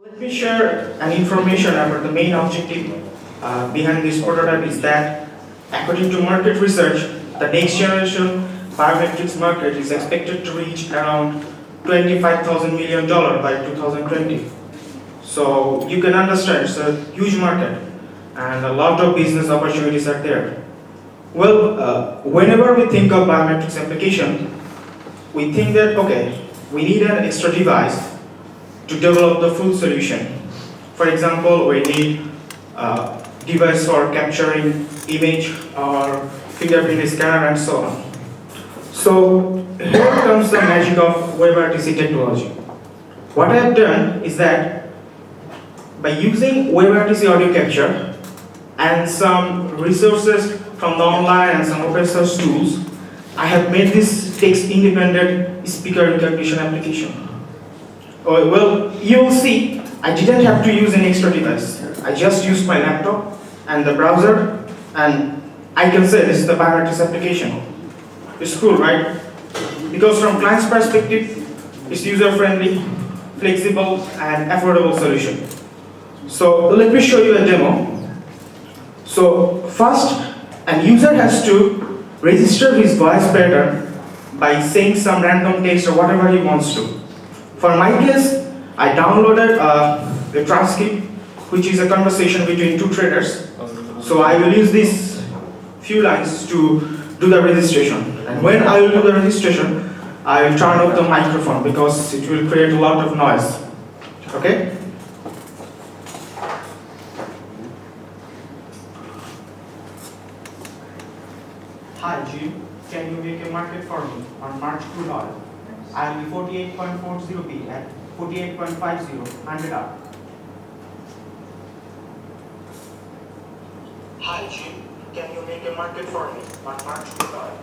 Let me share an information about the main objective behind this prototype is that according to market research, the next generation biometrics market is expected to reach around $25,000 million by 2020. So you can understand it's a huge market and a lot of business opportunities are there. Well, whenever we think of biometrics application, we think that, okay, we need an extra device to develop the full solution. For example, we need a device for capturing image or fingerprint scanner and so on. So here comes the magic of WebRTC technology. What I have done is that by using WebRTC audio capture and some resources from the online and some open source tools, I have made this text-independent speaker recognition application. Oh, well, you will see, I didn't have to use an extra device. I just used my laptop and the browser, and I can say this is the biometrics application. It's cool, right? Because from client's perspective, it's user-friendly, flexible, and affordable solution. So let me show you a demo. So first, a user has to register his voice pattern by saying some random text or whatever he wants to. For my case, I downloaded a transcript, which is a conversation between two traders. So I will use these few lines to do the registration. And when I will do the registration, I will turn off the microphone because it will create a lot of noise. Okay? Hi Jim, can you make a market for me on March crude oil? I'll be 48.40p at 48.50, 100 up. Hi Jim, can you make a market for me on March crude oil?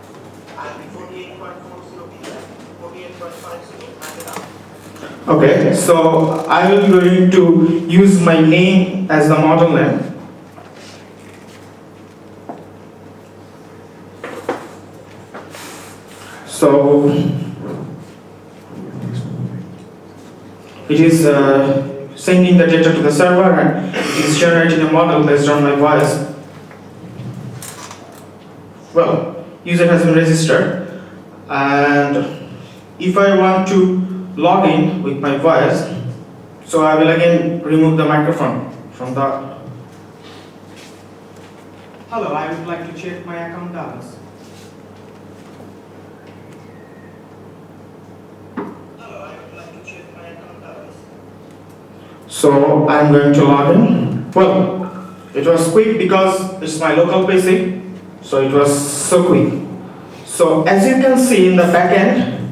I'll be 48.40p at 48.50, 100 up. Okay, so I will going to use my name as the model name. So it is sending the data to the server and it is generating a model based on my voice. Well, user has been registered, and if I want to log in with my voice, so I will again remove the microphone from the... Hello, I would like to check my account balance. So I'm going to log in. Well, it was quick because it's my local PC, so it was so quick. So as you can see in the backend,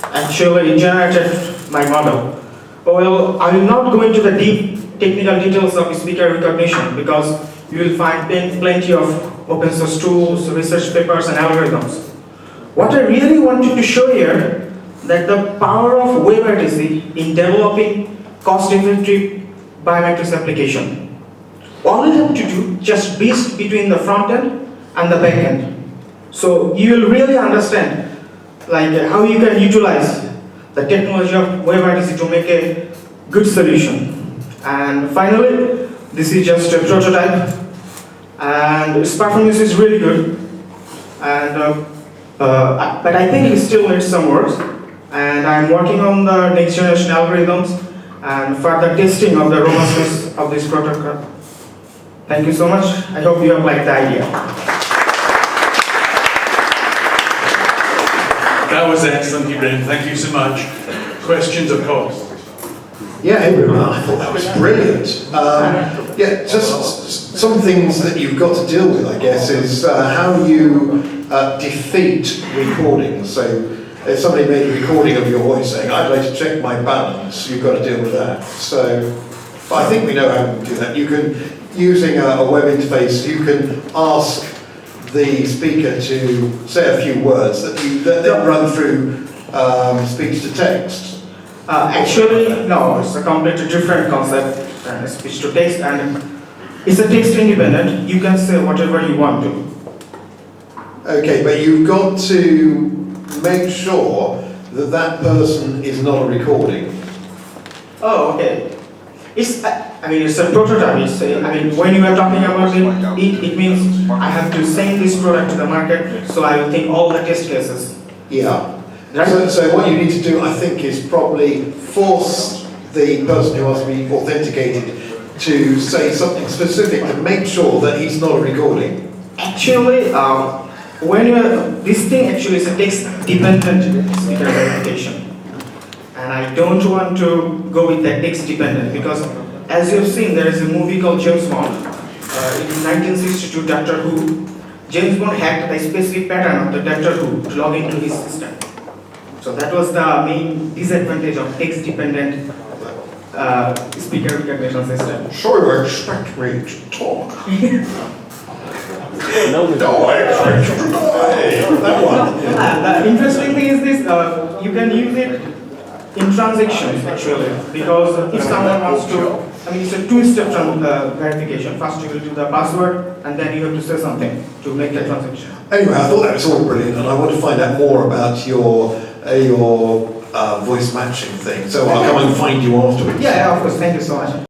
actually it generated my model. Well, I will not go into the deep technical details of speaker recognition because you will find plenty of open source tools, research papers, and algorithms. What I really wanted to show here that the power of WebRTC in developing cost-effective biometrics application. All you have to do, just bridge between the front end and the back end. So you will really understand like how you can utilize the technology of WebRTC to make a good solution. And finally, this is just a prototype, and its performance is really good. And but I think it still needs some work. And I'm working on the next generation algorithms and further testing of the robustness of this protocol. Thank you so much. I hope you have liked the idea. That was excellent, Ibrahim. Thank you so much. Questions, of course. Yeah, Ibrahim, I thought that was brilliant. Yeah, just some things that you've got to deal with, I guess, is how you defeat recordings. So if somebody made a recording of your voice saying, I'd like to check my balance, you've got to deal with that. So, but I think we know how to do that. You can, using a web interface, you can ask the speaker to say a few words that then run through speech to text. Actually, no, it's a completely different concept than speech to text, and it's a text independent. You can say whatever you want to. Okay, but you've got to make sure that that person is not a recording. Oh, okay. It's, I mean, it's a prototype. It's when you are talking about it means I have to send this product to the market, so I will think all the test cases. Yeah. Right. So what you need to do, I think, is probably force the person who has to be authenticated to say something specific to make sure that he's not a recording. Actually, when you are, this thing actually is a text-dependent speaker verification. And I don't want to go with that text-dependent because, as you've seen, there is a movie called James Bond. In 1962, Doctor Who, James Bond hacked the specific pattern of the Doctor Who to log into his system. So that was the main disadvantage of text-dependent speaker recognition system. So you expect me to talk? No, I expect you to die. That one. The interesting thing is this, you can use it in transactions actually, because if someone wants to, it's a two-step verification. First you will do the password and then you have to say something to make the transaction. Anyway, I thought that was all brilliant and I want to find out more about your voice matching thing. So I'll come and find you afterwards. Yeah, of course. Thank you so much.